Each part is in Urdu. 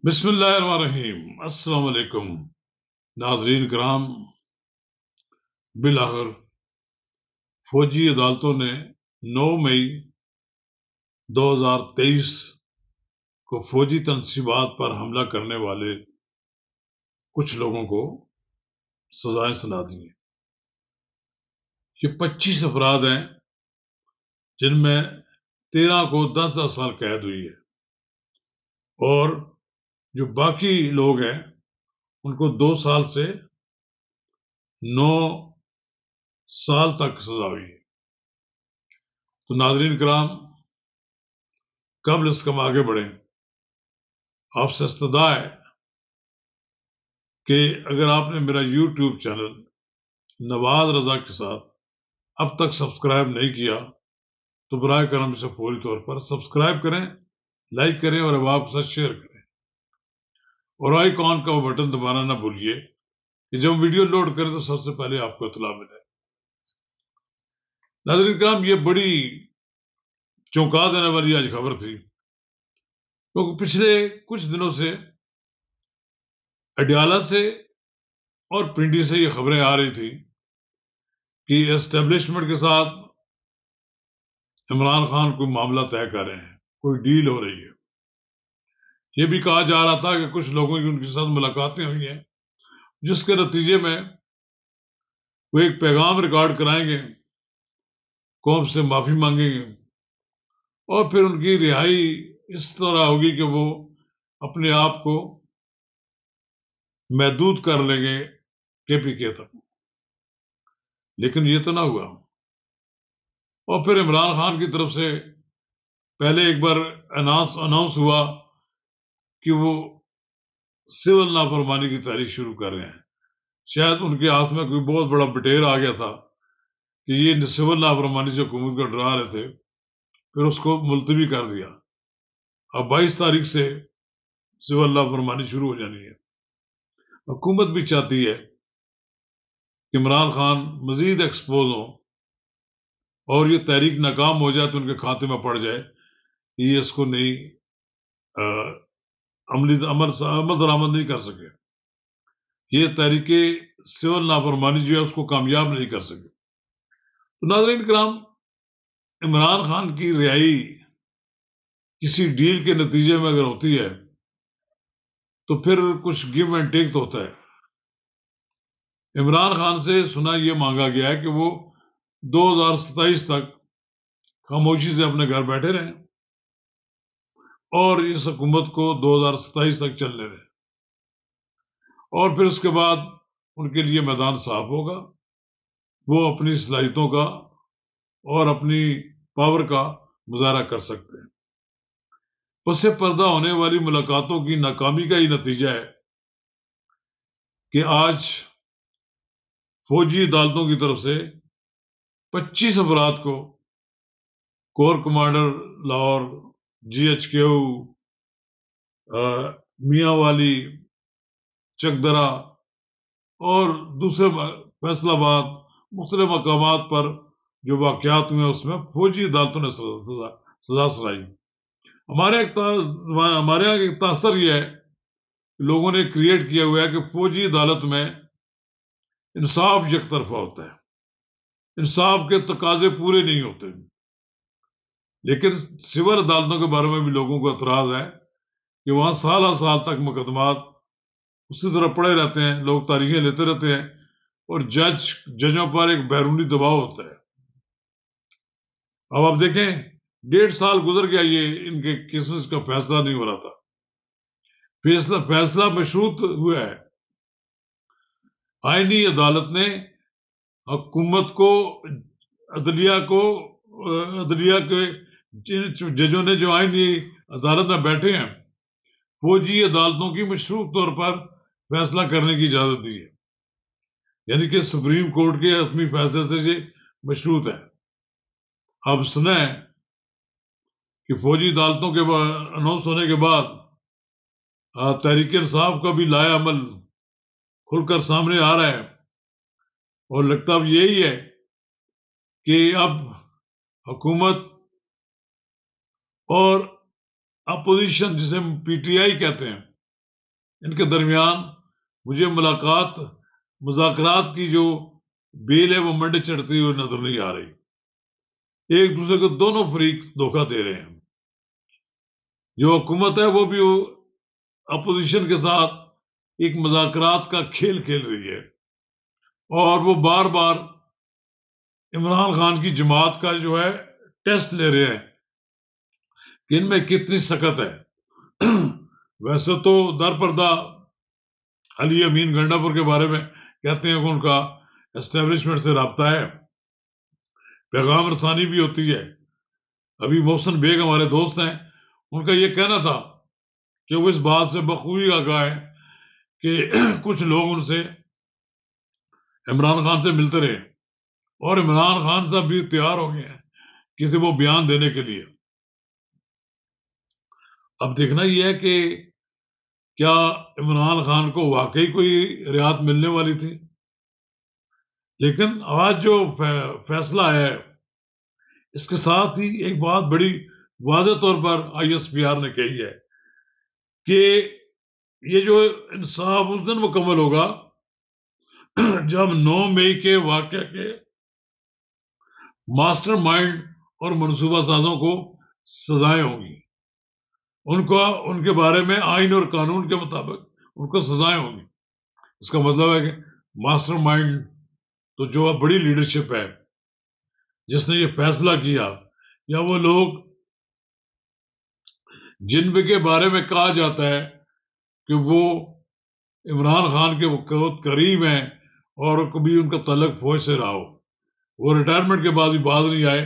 بسم اللہ الرحمن الرحیم۔ السلام علیکم ناظرین کرام۔ بالآخر فوجی عدالتوں نے 9 مئی 2023 کو فوجی تنصیبات پر حملہ کرنے والے کچھ لوگوں کو سزائیں سنا دی ہیں۔ یہ 25 افراد ہیں جن میں 13 کو 10 سال قید ہوئی ہے، اور جو باقی لوگ ہیں ان کو 2 سال سے 9 سال تک سزا ہوئی ہے۔ تو ناظرین کرام، قبل اس کے ہم آگے بڑھیں، آپ سے استدعا ہے کہ اگر آپ نے میرا یوٹیوب چینل نواز رضا کے ساتھ اب تک سبسکرائب نہیں کیا تو براہ کرم اسے فوری طور پر سبسکرائب کریں، لائک کریں اور احباب کے ساتھ شیئر کریں، اور آئیکن کا وہ بٹن دبانا نہ بھولیے کہ جب ویڈیو لوڈ کریں تو سب سے پہلے آپ کو اطلاع ملے۔ ناظرین کرام، یہ بڑی چونکا دینے والی آج خبر تھی، کیونکہ پچھلے کچھ دنوں سے اڈیالہ سے اور پنڈی سے یہ خبریں آ رہی تھی کہ اسٹیبلشمنٹ کے ساتھ عمران خان کوئی معاملہ طے کر رہے ہیں، کوئی ڈیل ہو رہی ہے۔ یہ بھی کہا جا رہا تھا کہ کچھ لوگوں کی ان کے ساتھ ملاقاتیں ہوئی ہیں، جس کے نتیجے میں وہ ایک پیغام ریکارڈ کرائیں گے، قوم سے معافی مانگیں گے، اور پھر ان کی رہائی اس طرح ہوگی کہ وہ اپنے آپ کو محدود کر لیں گے KPK تک۔ لیکن یہ تو نہ ہوا، اور پھر عمران خان کی طرف سے پہلے ایک بار اناؤنس ہوا کہ وہ سول نافرمانی کی تحریک شروع کر رہے ہیں۔ شاید ان کے ہاتھ میں کوئی بہت بڑا بٹیر آ گیا تھا کہ یہ سول نافرمانی سے حکومت کو ڈرا رہے تھے، پھر اس کو ملتوی کر دیا۔ اب 22 تاریخ سے سول نافرمانی شروع ہو جانی ہے۔ حکومت بھی چاہتی ہے کہ عمران خان مزید ایکسپوز ہوں اور یہ تحریک ناکام ہو جائے تو ان کے کھاتے میں پڑ جائے کہ یہ اس کو نہیں عمل درآمد نہیں کر سکے، یہ تحریک سول نافرمانی جو ہے اس کو کامیاب نہیں کر سکے۔ تو ناظرین کرام، عمران خان کی رہائی کسی ڈیل کے نتیجے میں اگر ہوتی ہے تو پھر کچھ گیو اینڈ ٹیک تو ہوتا ہے۔ عمران خان سے سنا یہ مانگا گیا ہے کہ وہ 2027 تک خاموشی سے اپنے گھر بیٹھے رہیں اور اس حکومت کو 2027 تک چلنے دیں، اور پھر اس کے بعد ان کے لیے میدان صاف ہوگا، وہ اپنی صلاحیتوں کا اور اپنی پاور کا مظاہرہ کر سکتے ہیں۔ پس پردہ ہونے والی ملاقاتوں کی ناکامی کا ہی نتیجہ ہے کہ آج فوجی عدالتوں کی طرف سے 25 افراد کو کور کمانڈر لاہور، GHQ، میاں والی، چکدرا اور دوسرے فیصل آباد، مختلف مقامات پر جو واقعات ہوئے اس میں فوجی عدالتوں نے سزا سنائی۔ ہمارے یہاں ایک تاثر یہ ہے کہ لوگوں نے کریٹ کیا ہوا ہے کہ فوجی عدالت میں انصاف یک طرفہ ہوتا ہے، انصاف کے تقاضے پورے نہیں ہوتے۔ لیکن سول عدالتوں کے بارے میں بھی لوگوں کو اعتراض ہے کہ وہاں سالہ سال تک مقدمات اسی طرح پڑے رہتے ہیں، لوگ تاریخیں لیتے رہتے ہیں، اور ججوں پر ایک بیرونی دباؤ ہوتا ہے۔ اب آپ دیکھیں 1.5 سال گزر گیا، یہ ان کے کیسز کا فیصلہ نہیں ہو رہا تھا۔ فیصلہ مشروط ہوا ہے۔ آئینی عدالت نے حکومت کو، عدلیہ کے ججوں نے جو آئینی عدالت میں بیٹھے ہیں، فوجی عدالتوں کی مشروط طور پر فیصلہ کرنے کی اجازت دی ہے، یعنی کہ سپریم کورٹ کے حتمی فیصلے سے یہ مشروط ہے۔ اب سنیں کہ فوجی عدالتوں کے اناؤنس ہونے کے بعد تحریک انصاف کا بھی لایا عمل کھل کر سامنے آ رہا ہے، اور لگتا اب یہی ہے کہ اب حکومت اور اپوزیشن، جسے ہم PTI کہتے ہیں، ان کے درمیان مجھے مذاکرات کی جو بیل ہے وہ منڈے چڑھتی ہوئی نظر نہیں آ رہی. ایک دوسرے کو دونوں فریق دھوکہ دے رہے ہیں. جو حکومت ہے وہ بھی اپوزیشن کے ساتھ ایک مذاکرات کا کھیل کھیل رہی ہے، اور وہ بار بار عمران خان کی جماعت کا جو ہے ٹیسٹ لے رہے ہیں کہ ان میں کتنی سخت ہے. ویسے تو در پردہ علی امین گنڈا پور کے بارے میں کہتے ہیں کہ ان کا اسٹیبلشمنٹ سے رابطہ ہے، پیغام رسانی بھی ہوتی ہے. ابھی محسن بیگ ہمارے دوست ہیں، ان کا یہ کہنا تھا کہ وہ اس بات سے بخوبی آگاہ ہے کہ کچھ لوگ ان سے عمران خان سے ملتے رہے، اور عمران خان صاحب بھی تیار ہو گئے ہیں کسی وہ بیان دینے کے لیے. اب دیکھنا یہ ہے کہ کیا عمران خان کو واقعی کوئی رعایت ملنے والی تھی. لیکن آج جو فیصلہ ہے اس کے ساتھ ہی ایک بات بڑی واضح طور پر آئی ایس پی آر نے کہی ہے کہ یہ جو انصاف اس دن مکمل ہوگا جب 9 مئی کے واقعے کے ماسٹر مائنڈ اور منصوبہ سازوں کو سزائیں ہوں گی. ان کے بارے میں آئین اور قانون کے مطابق ان کو سزائیں ہوں گی. اس کا مطلب ہے کہ ماسٹر مائنڈ تو جو بڑی لیڈرشپ ہے جس نے یہ فیصلہ کیا، یا وہ لوگ جن کے بارے میں کہا جاتا ہے کہ وہ عمران خان کے بہت قریب ہیں اور کبھی ان کا تعلق فوج سے رہا ہو، وہ ریٹائرمنٹ کے بعد بھی باز نہیں آئے،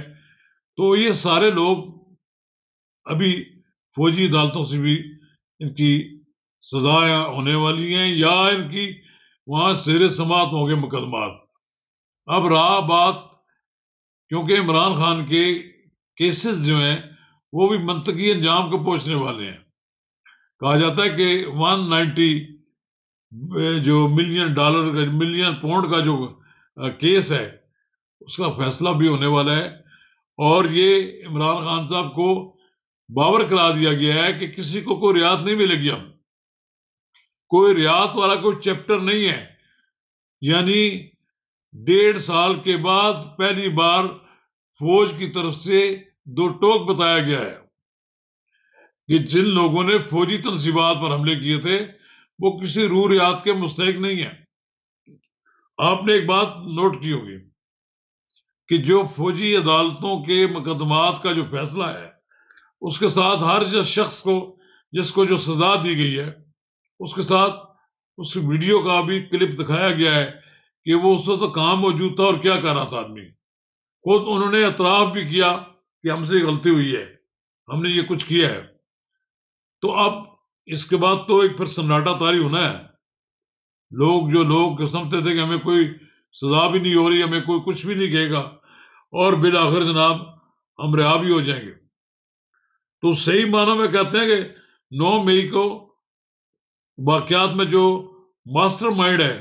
تو یہ سارے لوگ ابھی فوجی عدالتوں سے بھی ان کی سزائیں ہونے والی ہیں، یا ان کی وہاں زیر سماعت ہوں گے مقدمات. اب رہا بات، کیونکہ عمران خان کے کیسز جو ہیں وہ بھی منطقی انجام کو پہنچنے والے ہیں. کہا جاتا ہے کہ 190 جو ملین پاؤنڈ کا جو کیس ہے اس کا فیصلہ بھی ہونے والا ہے، اور یہ عمران خان صاحب کو باور کرا دیا گیا ہے کہ کسی کو کوئی رعایت نہیں ملے گی. اب کوئی رعایت والا کوئی چیپٹر نہیں ہے. یعنی 1.5 سال کے بعد پہلی بار فوج کی طرف سے 2 ٹوک بتایا گیا ہے کہ جن لوگوں نے فوجی تنصیبات پر حملے کیے تھے وہ کسی روح رعایت کے مستحق نہیں ہیں. آپ نے ایک بات نوٹ کی ہوگی کہ جو فوجی عدالتوں کے مقدمات کا جو فیصلہ ہے اس کے ساتھ ہر شخص کو جس کو جو سزا دی گئی ہے اس کے ساتھ اس ویڈیو کا بھی کلپ دکھایا گیا ہے کہ وہ اس وقت کہاں موجود تھا اور کیا کر رہا تھا آدمی. خود انہوں نے اعتراف بھی کیا کہ ہم سے غلطی ہوئی ہے، ہم نے یہ کچھ کیا ہے. تو اب اس کے بعد تو ایک پھر سناٹا طاری ہونا ہے. لوگ سمجھتے تھے کہ ہمیں کوئی سزا بھی نہیں ہو رہی، ہمیں کوئی کچھ بھی نہیں کہے گا، اور بالآخر جناب ہم رہا بھی ہو جائیں گے. تو صحیح معنوں میں کہتے ہیں کہ 9 مئی کو واقعات میں جو ماسٹر مائنڈ ہے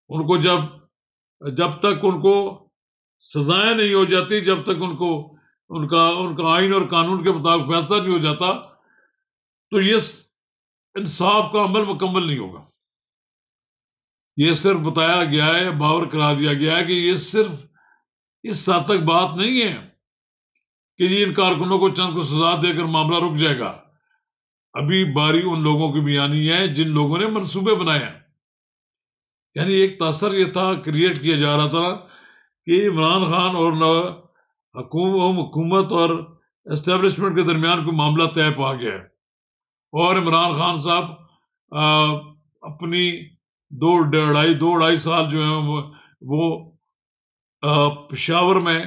ان کو جب تک ان کو سزائیں نہیں ہو جاتی، جب تک ان کا آئین اور قانون کے مطابق فیصلہ نہیں ہو جاتا، تو یہ انصاف کا عمل مکمل نہیں ہوگا. یہ صرف بتایا گیا ہے، باور کرا دیا گیا ہے کہ یہ صرف اس حد تک بات نہیں ہے کہ جی ان کارکنوں کو چند کو سزا دے کر معاملہ رک جائے گا. ابھی باری ان لوگوں کی بھی آنی ہے جن لوگوں نے منصوبے بنائے ہیں. یعنی ایک تاثر یہ تھا کریٹ کیا جا رہا تھا کہ عمران خان اور حکومت اور اسٹیبلشمنٹ کے درمیان کوئی معاملہ طے پا گیا ہے، اور عمران خان صاحب اپنی 2.5 سال جو ہیں وہ پشاور میں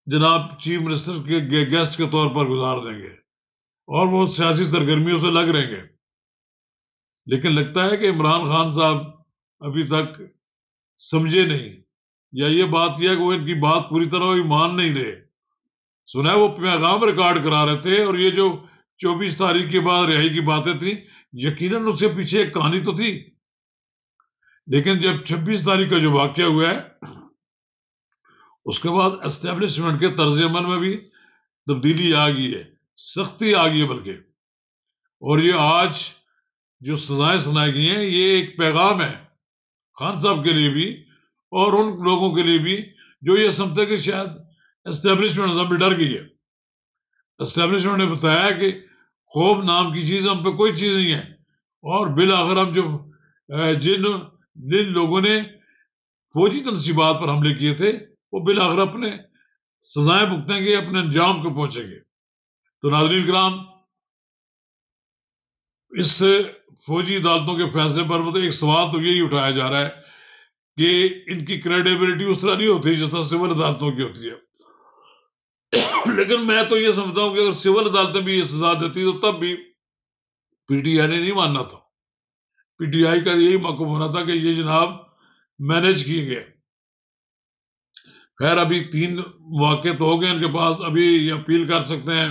جناب چیف منسٹر کے گیسٹ کے طور پر گزار دیں گے، اور وہ سیاسی سرگرمیوں سے لگ رہیں گے. لیکن لگتا ہے کہ عمران خان صاحب ابھی تک سمجھے نہیں، یا یہ بات یہ ہے کہ وہ ان کی بات پوری طرح مان نہیں رہے. سنا ہے وہ پیغام ریکارڈ کرا رہے تھے، اور یہ جو 24 تاریخ کے بعد رہائی کی باتیں تھیں یقیناً اس کے پیچھے ایک کہانی تو تھی. لیکن جب 26 تاریخ کا جو واقعہ ہوا ہے اس کے بعد اسٹیبلشمنٹ کے طرز عمل میں بھی تبدیلی آ گئی ہے، سختی آ گئی ہے بلکہ. اور یہ آج جو سزائیں سنائی گئی ہیں یہ ایک پیغام ہے خان صاحب کے لیے بھی اور ان لوگوں کے لیے بھی جو یہ سمجھتے کہ شاید اسٹیبلشمنٹ ہم ڈر گئی ہے. اسٹیبلشمنٹ نے بتایا کہ خوف نام کی چیز ہم پہ کوئی چیز نہیں ہے اور بالآخر ہم جو جن لوگوں نے فوجی تنصیبات پر حملے کیے تھے وہ بالآخر اپنے سزائیں بھگتیں گے اپنے انجام کو پہنچیں گے. تو ناظرین کرام اس فوجی عدالتوں کے فیصلے پر ایک سوال تو یہی اٹھایا جا رہا ہے کہ ان کی کریڈیبلٹی اس طرح نہیں ہوتی جس طرح سول عدالتوں کی ہوتی ہے. لیکن میں تو یہ سمجھتا ہوں کہ اگر سول عدالتیں بھی یہ سزا دیتی تو تب بھی پی ٹی آئی نے نہیں ماننا تھا. پی ٹی آئی کا یہی موقف ہونا تھا کہ یہ جناب مینج کیے گئے. خیر ابھی 3 واقع تو ہو گئے ان کے پاس, ابھی یہ اپیل کر سکتے ہیں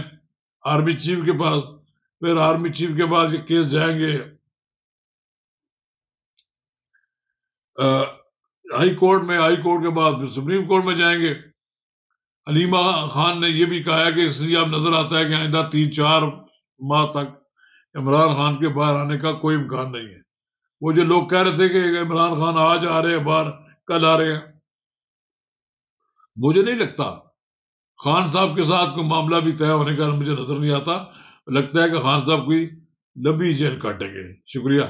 آرمی چیف کے پاس, پھر آرمی چیف کے بعد یہ کیس جائیں گے ہائی کورٹ میں, ہائی کورٹ کے بعد پھر سپریم کورٹ میں جائیں گے. علیمہ خان نے یہ بھی کہا کہ اس لیے اب نظر آتا ہے کہ آئندہ 3-4 ماہ تک عمران خان کے باہر آنے کا کوئی امکان نہیں ہے. وہ جو لوگ کہہ رہے تھے کہ عمران خان آج آ رہے ہیں باہر, کل آ رہے ہیں, مجھے نہیں لگتا. خان صاحب کے ساتھ کوئی معاملہ بھی طے ہونے کا مجھے نظر نہیں آتا. لگتا ہے کہ خان صاحب کوئی لمبی جیل کاٹیں گے. شکریہ.